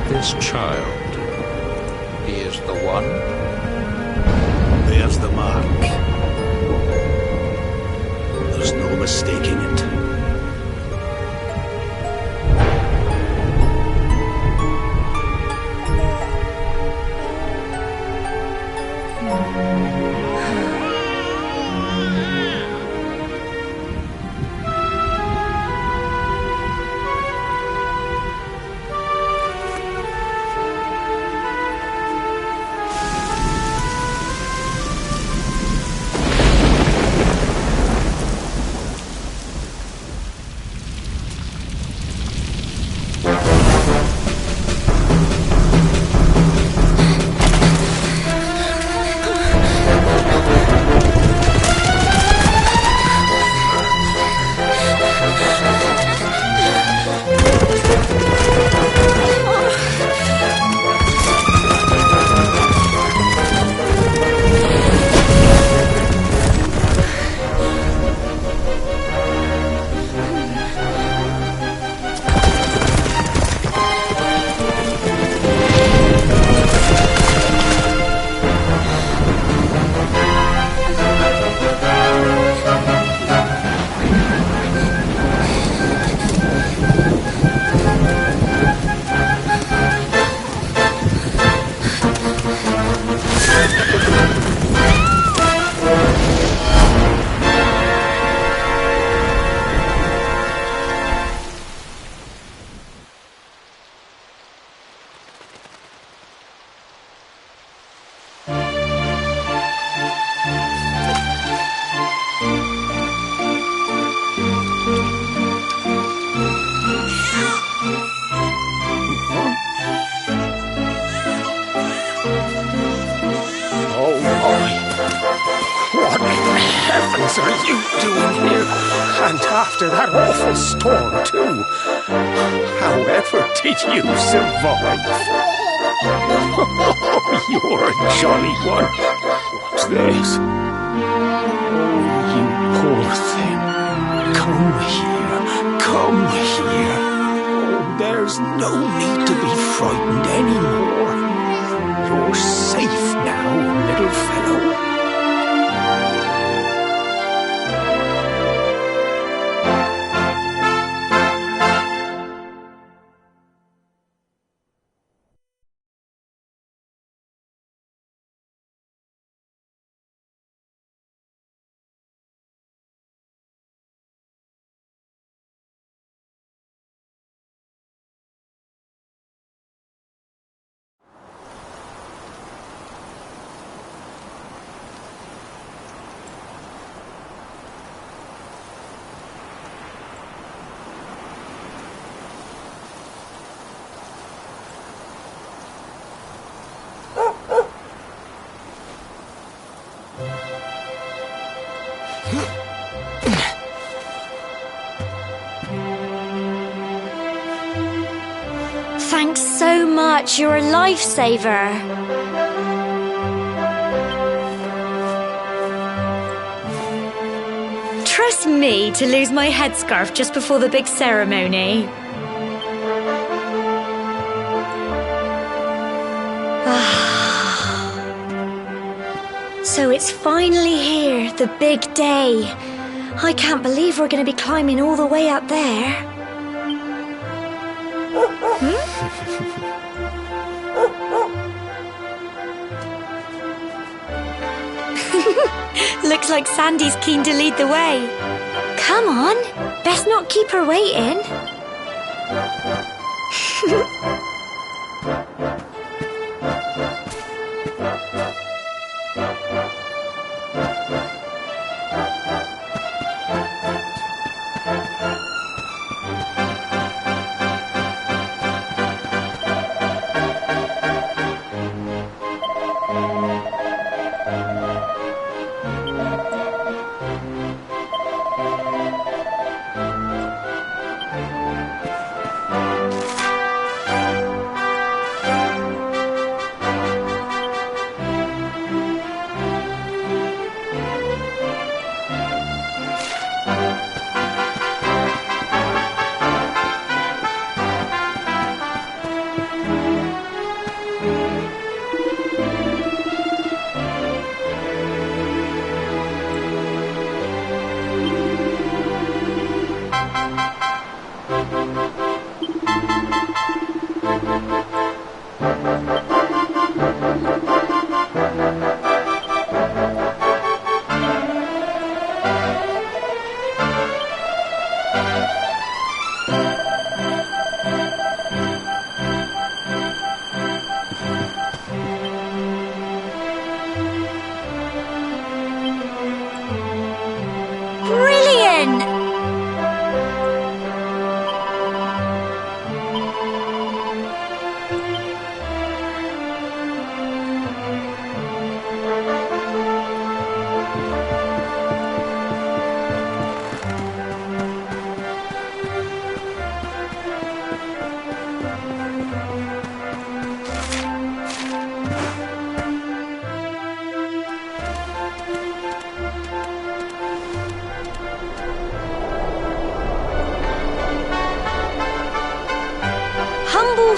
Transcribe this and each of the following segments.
This child, he is the one? There's the mark. There's no mistaking it. What in heavens are you doing here? And after that awful storm, too. However did you survive? You're a jolly one. What's this? Oh, you poor thing. Come here. Come here. Oh, there's no need to be frightened anymore. You're safe now, little fellow. Thanks so much, you're a lifesaver. Trust me to lose my headscarf just before the big ceremony. So it's finally here, the big day. I can't believe we're going to be climbing all the way up there. Looks like Sandy's keen to lead the way. Come on, best not keep her waiting.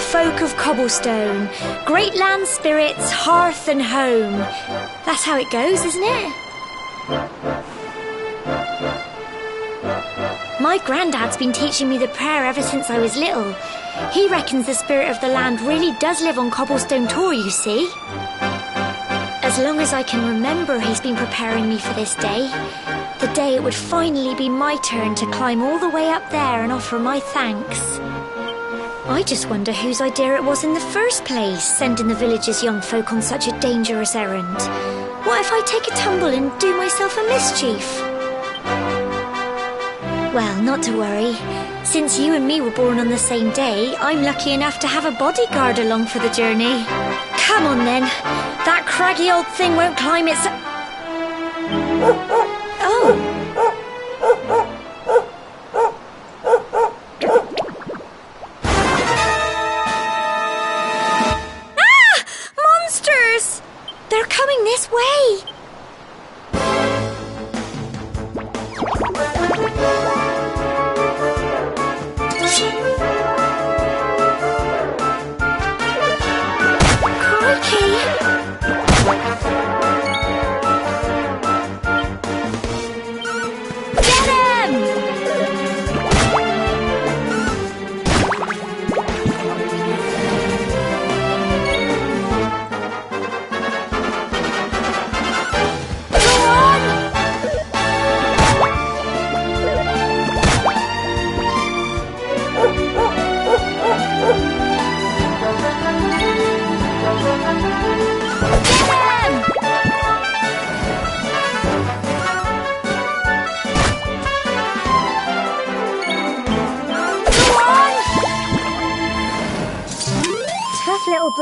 Folk of Cobblestone, great land spirits, hearth and home. That's how it goes, isn't it? My granddad's been teaching me the prayer ever since I was little. He reckons the spirit of the land really does live on Cobblestone Tor, you see. As long as I can remember, he's been preparing me for this day. The day it would finally be my turn to climb all the way up there and offer my thanks. I just wonder whose idea it was in the first place, sending the village's young folk on such a dangerous errand. What if I take a tumble and do myself a mischief? Well, not to worry. Since you and me were born on the same day, I'm lucky enough to have a bodyguard along for the journey. Come on then. That craggy old thing won't climb its... Oh.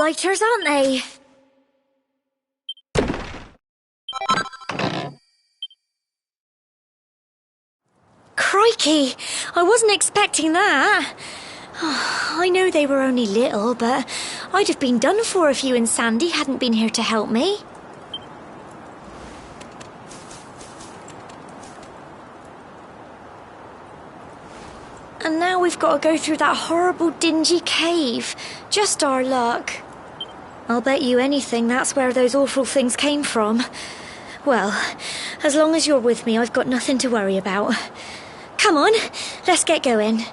blighters, aren't they? Crikey, I wasn't expecting that. I know they were only little, but I'd have been done for if you and Sandy hadn't been here to help me. And now we've got to go through that horrible dingy cave. Just our luck. I'll bet you anything that's where those awful things came from. Well, as long as you're with me, I've got nothing to worry about. Come on, let's get going.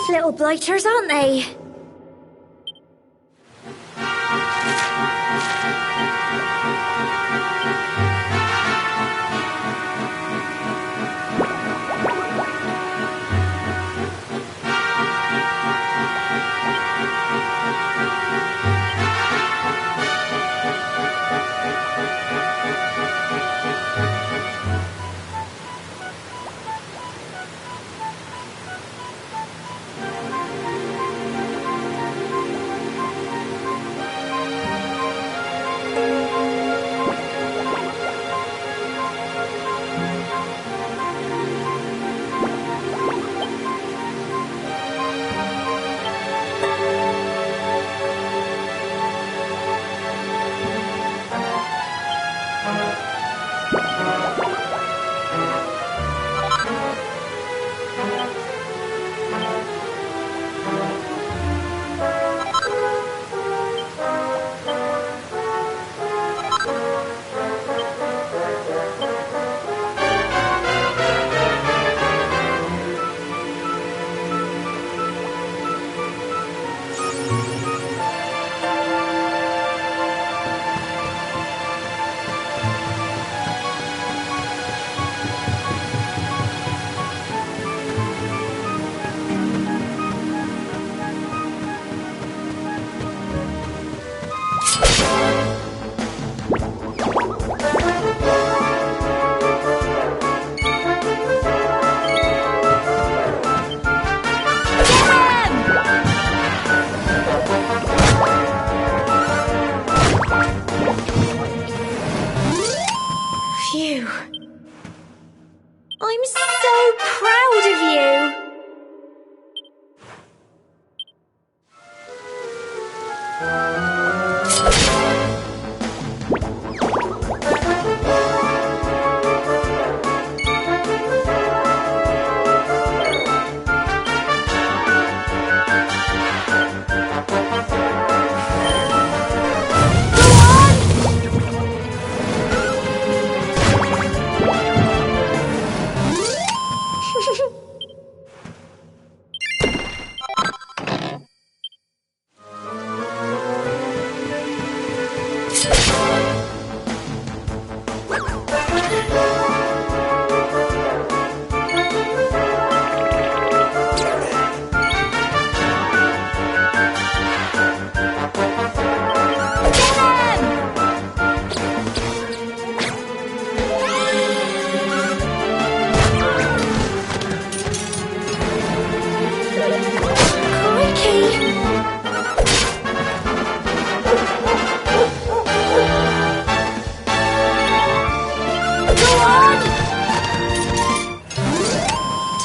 Little blighters, aren't they?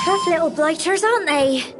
Tough little blighters, aren't they?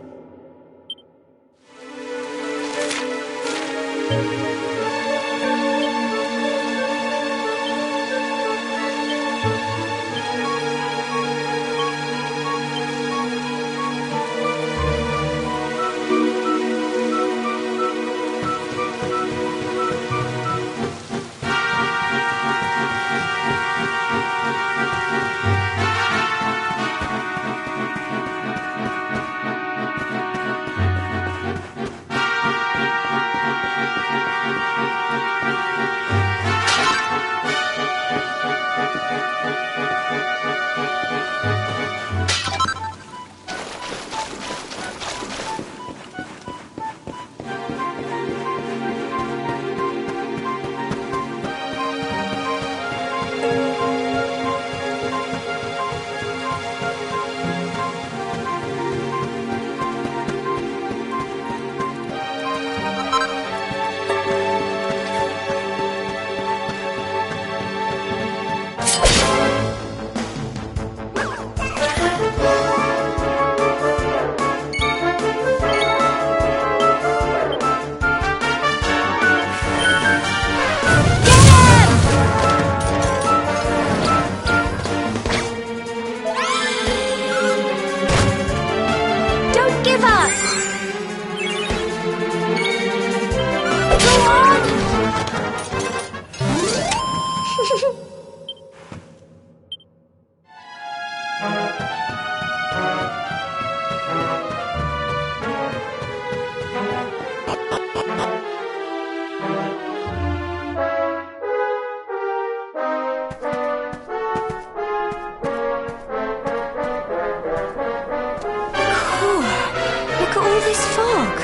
Look at all this fog.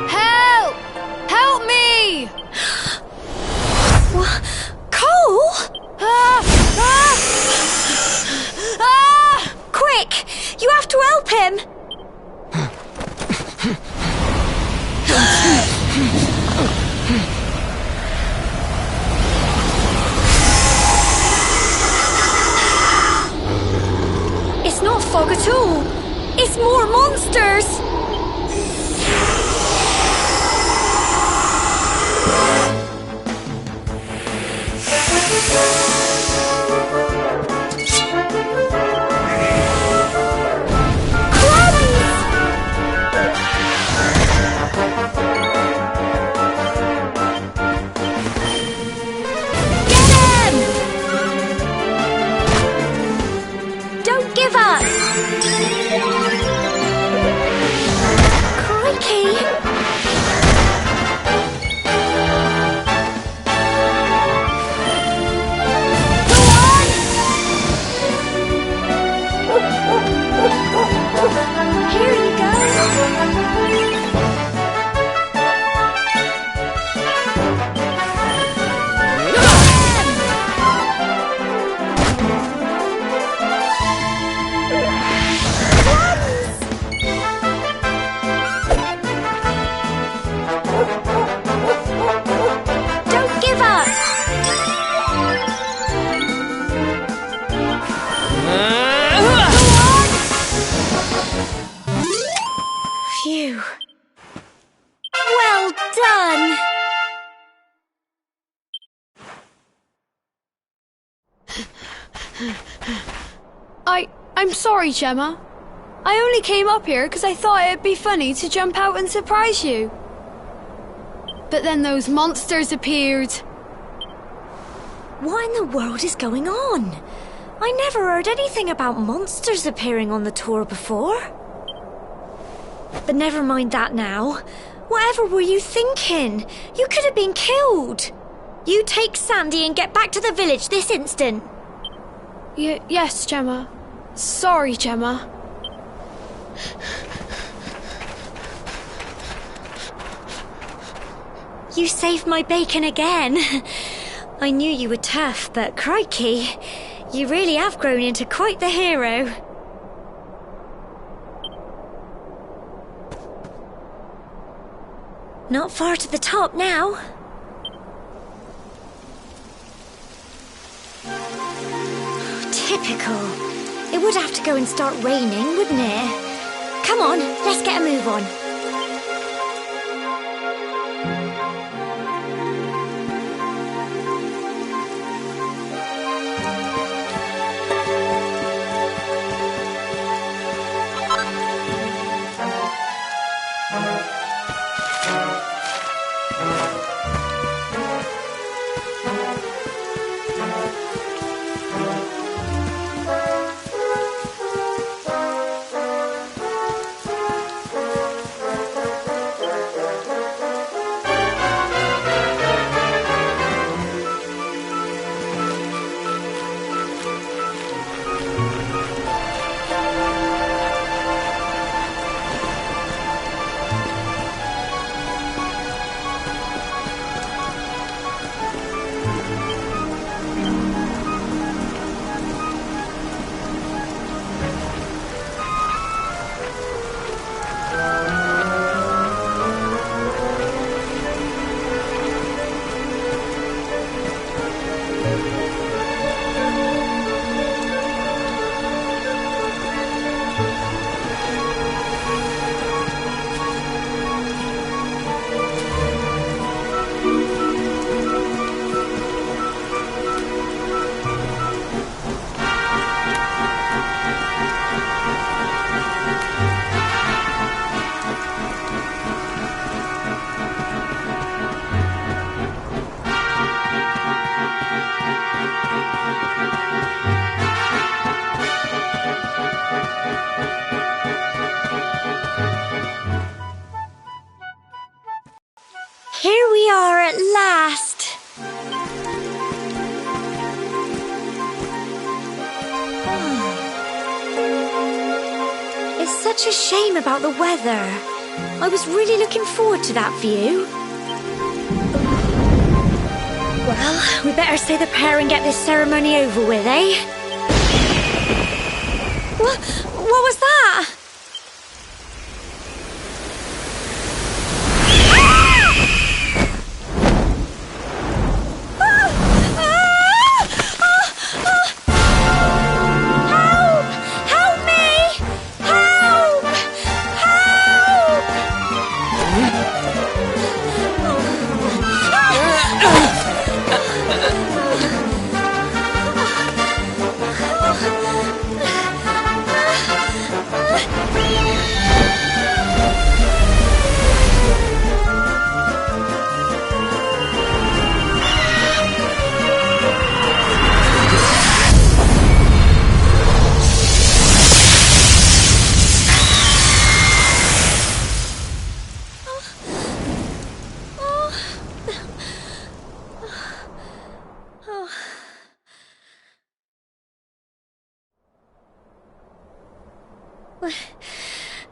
Help! Help me! What? Cole? Ah! Ah! Ah! Quick! You have to help him! It's not fog at all. It's more monsters. Don't give up! I'm sorry, Gemma. I only came up here because I thought it'd be funny to jump out and surprise you. But then those monsters appeared. What in the world is going on? I never heard anything about monsters appearing on the tour before. But never mind that now. Whatever were you thinking? You could have been killed. You take Sandy and get back to the village this instant. Yes, Gemma. Sorry, Gemma. You saved my bacon again. I knew you were tough, but crikey, you really have grown into quite the hero. Not far to the top now. Typical. It would have to go and start raining, wouldn't it? Come on, let's get a move on. Here we are at last. It's such a shame about the weather. I was really looking forward to that view. Well, we better say the prayer and get this ceremony over with, eh? What was that?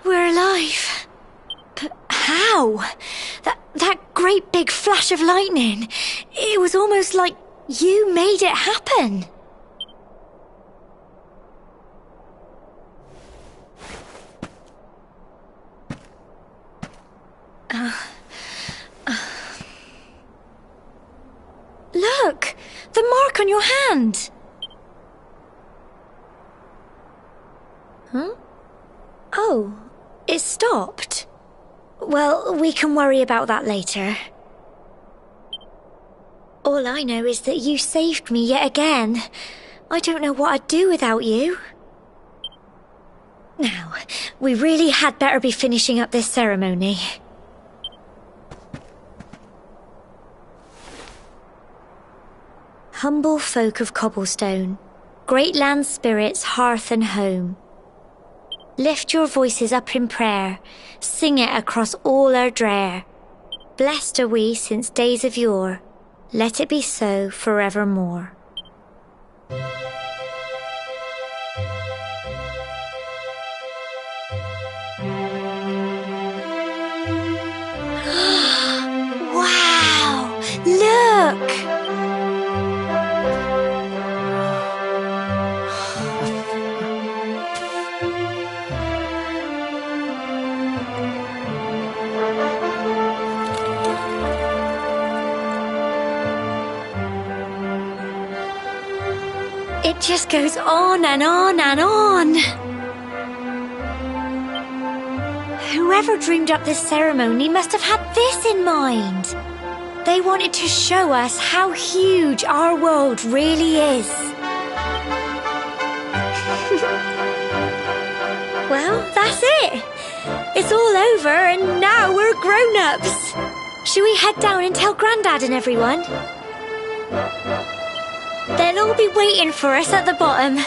We're alive. But how? That great big flash of lightning. It was almost like you made it happen. Look! The mark on your hand! Huh? Oh, it stopped. Well, we can worry about that later. All I know is that you saved me yet again. I don't know what I'd do without you. Now, we really had better be finishing up this ceremony. Humble folk of Cobblestone, great land spirits, hearth and home, lift your voices up in prayer, sing it across all our drear. Blessed are we since days of yore, let it be so forevermore. Wow! Look! It just goes on and on and on. Whoever dreamed up this ceremony must have had this in mind. They wanted to show us how huge our world really is. Well, that's it. It's all over and now we're grown-ups. Should we head down and tell Grandad and everyone? They'll all be waiting for us at the bottom.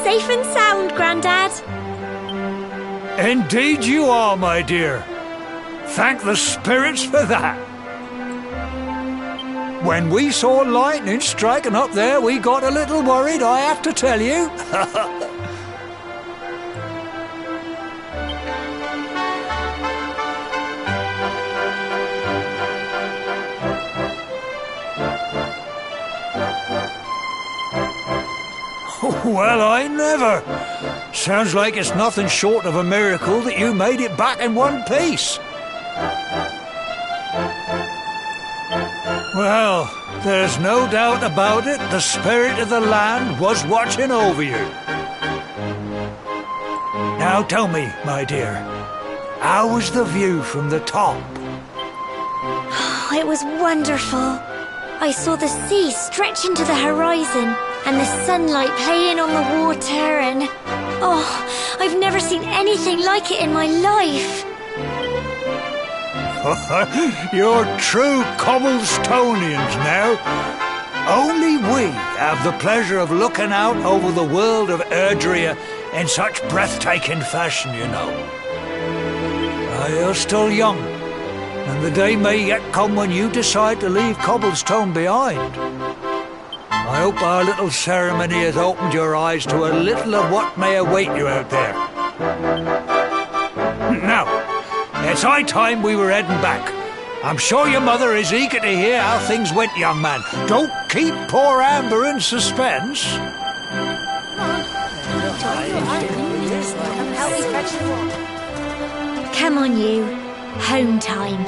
Safe and sound, Grandad. Indeed you are, my dear. Thank the spirits for that. When we saw lightning striking up there, we got a little worried, I have to tell you. Well, I never. Sounds like it's nothing short of a miracle that you made it back in one piece. Well, there's no doubt about it, the spirit of the land was watching over you. Now tell me, my dear, how was the view from the top? It was wonderful. I saw the sea stretch into the horizon and the sunlight playing on the water and... oh, I've never seen anything like it in my life. You're true Cobblestonians now. Only we have the pleasure of looking out over the world of Erdrea in such breathtaking fashion, you know. You're still young, and the day may yet come when you decide to leave Cobblestone behind. I hope our little ceremony has opened your eyes to a little of what may await you out there. Now, it's high time we were heading back. I'm sure your mother is eager to hear how things went, young man. Don't keep poor Amber in suspense. Come on, you. Home time.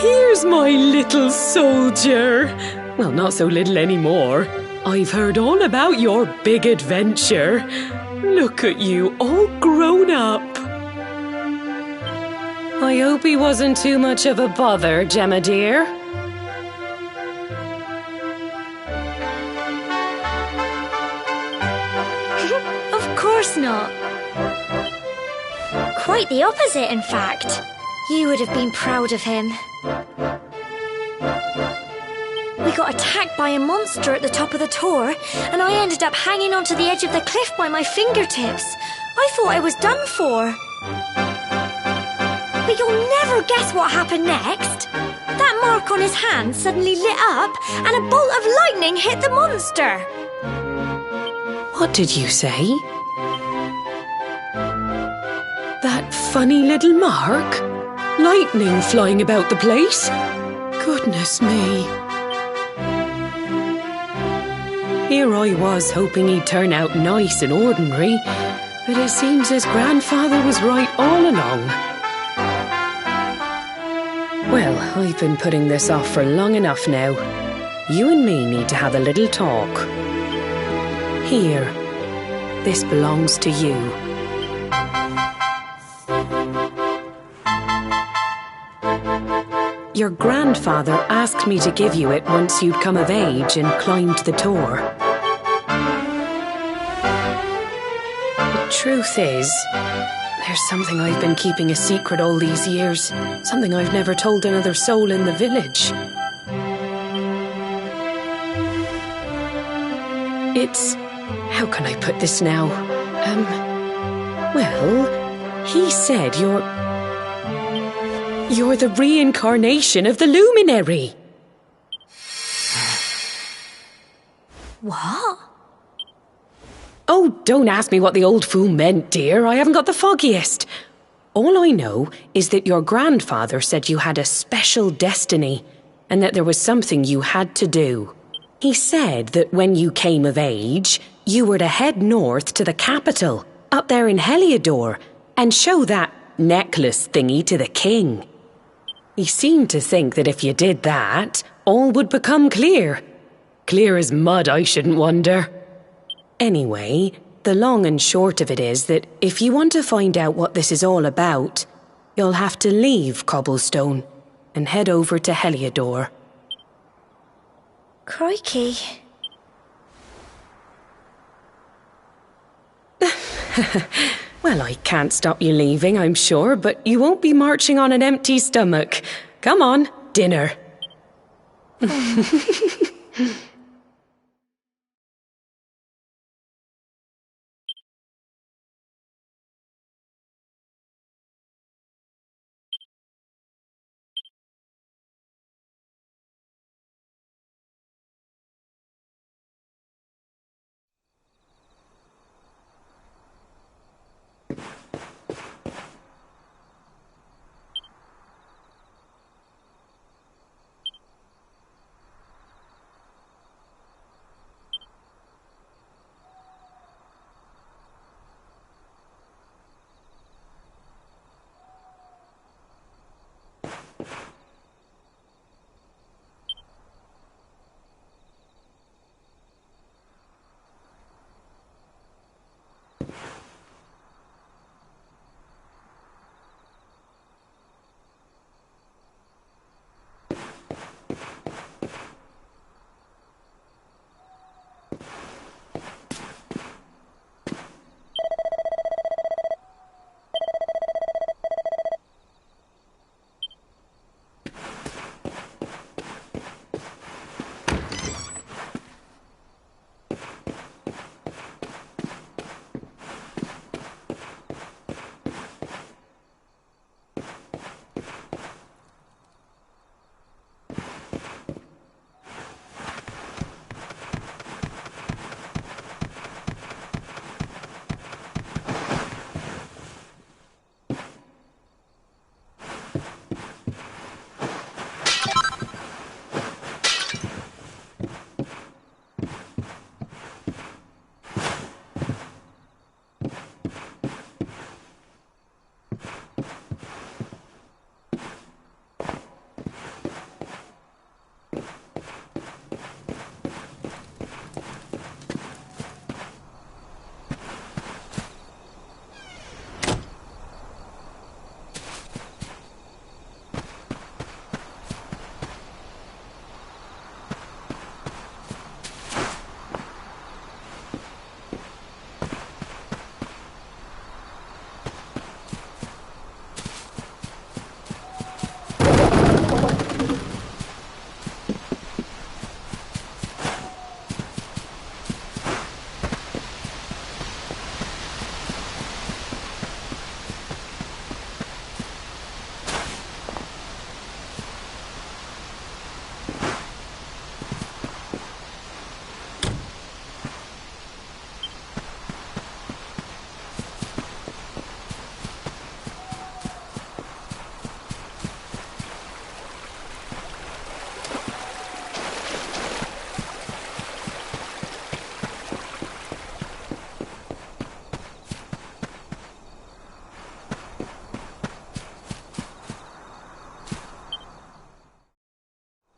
Here's my little soldier. Well, not so little anymore. I've heard all about your big adventure. Look at you, all grown up. I hope he wasn't too much of a bother, Gemma dear. Of course not. Quite the opposite, in fact. You would have been proud of him. We got attacked by a monster at the top of the tor, and I ended up hanging onto the edge of the cliff by my fingertips. I thought I was done for. But you'll never guess what happened next. That mark on his hand suddenly lit up, and a bolt of lightning hit the monster. What did you say? That funny little mark? Lightning flying about the place? Goodness me. Here I was hoping he'd turn out nice and ordinary, but it seems his grandfather was right all along. Well, I've been putting this off for long enough now. You and me need to have a little talk. Here, this belongs to you. Your grandfather asked me to give you it once you'd come of age and climbed the tor. The truth is, There's something I've been keeping a secret all these years. Something I've never told another soul in the village. It's... how can I put this now? Well, he said you're the reincarnation of the Luminary. What? Oh, don't ask me what the old fool meant, dear. I haven't got the foggiest. All I know is that your grandfather said you had a special destiny, and that there was something you had to do. He said that when you came of age, you were to head north to the capital, up there in Heliodor, and show that necklace thingy to the king. He seemed to think that if you did that, all would become clear. Clear as mud, I shouldn't wonder. Anyway, the long and short of it is that if you want to find out what this is all about, you'll have to leave Cobblestone and head over to Heliodor. Crikey. Well, I can't stop you leaving, I'm sure, but you won't be marching on an empty stomach. Come on, dinner.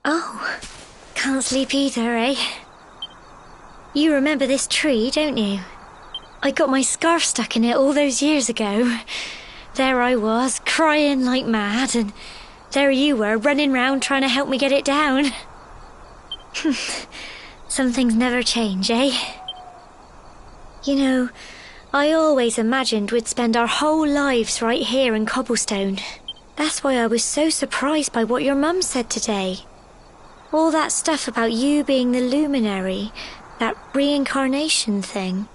Oh, can't sleep either, eh? You remember this tree, don't you? I got my scarf stuck in it all those years ago. There I was, crying like mad, and there you were, running round trying to help me get it down. Some things never change, eh? You know, I always imagined we'd spend our whole lives right here in Cobblestone. That's why I was so surprised by what your mum said today. All that stuff about you being the luminary, that reincarnation thing.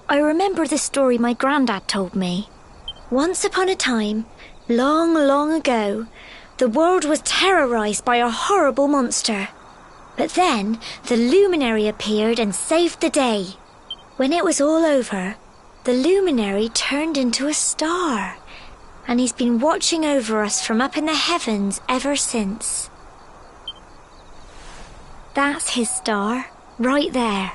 I remember the story my granddad told me. Once upon a time, long, long ago, the world was terrorized by a horrible monster. But then, the luminary appeared and saved the day. When it was all over, the luminary turned into a star. And he's been watching over us from up in the heavens ever since. That's his star, right there.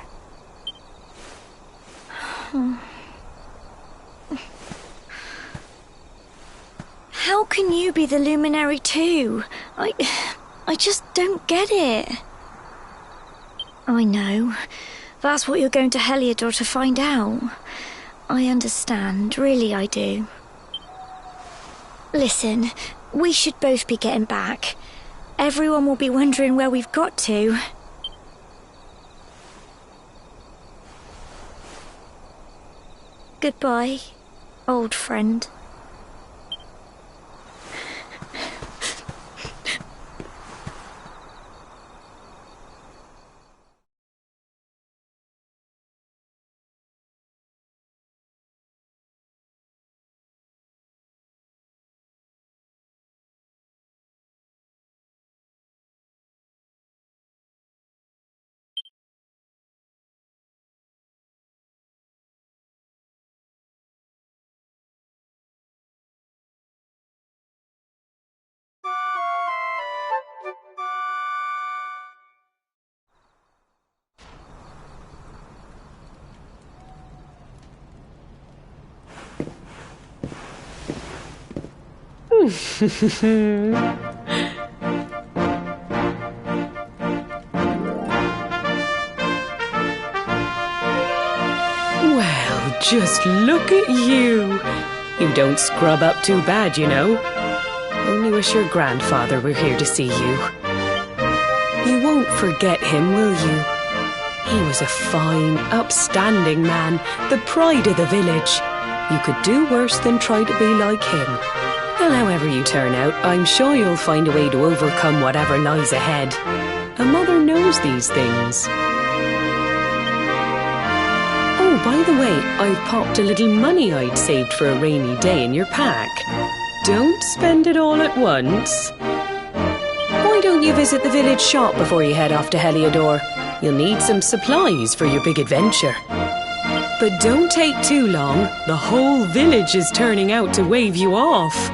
How can you be the luminary too? I just don't get it. I know. That's what you're going to Heliodor to find out. I understand, really I do. Listen, we should both be getting back. Everyone will be wondering where we've got to. Goodbye, old friend. Well, just look at you. You don't scrub up too bad, you know. Only wish your grandfather were here to see you. You won't forget him, will you? He was a fine, upstanding man, the pride of the village. You could do worse than try to be like him. Well, however you turn out, I'm sure you'll find a way to overcome whatever lies ahead. A mother knows these things. Oh, by the way, I've popped a little money I'd saved for a rainy day in your pack. Don't spend it all at once. Why don't you visit the village shop before you head off to Heliodor? You'll need some supplies for your big adventure. But don't take too long. The whole village is turning out to wave you off.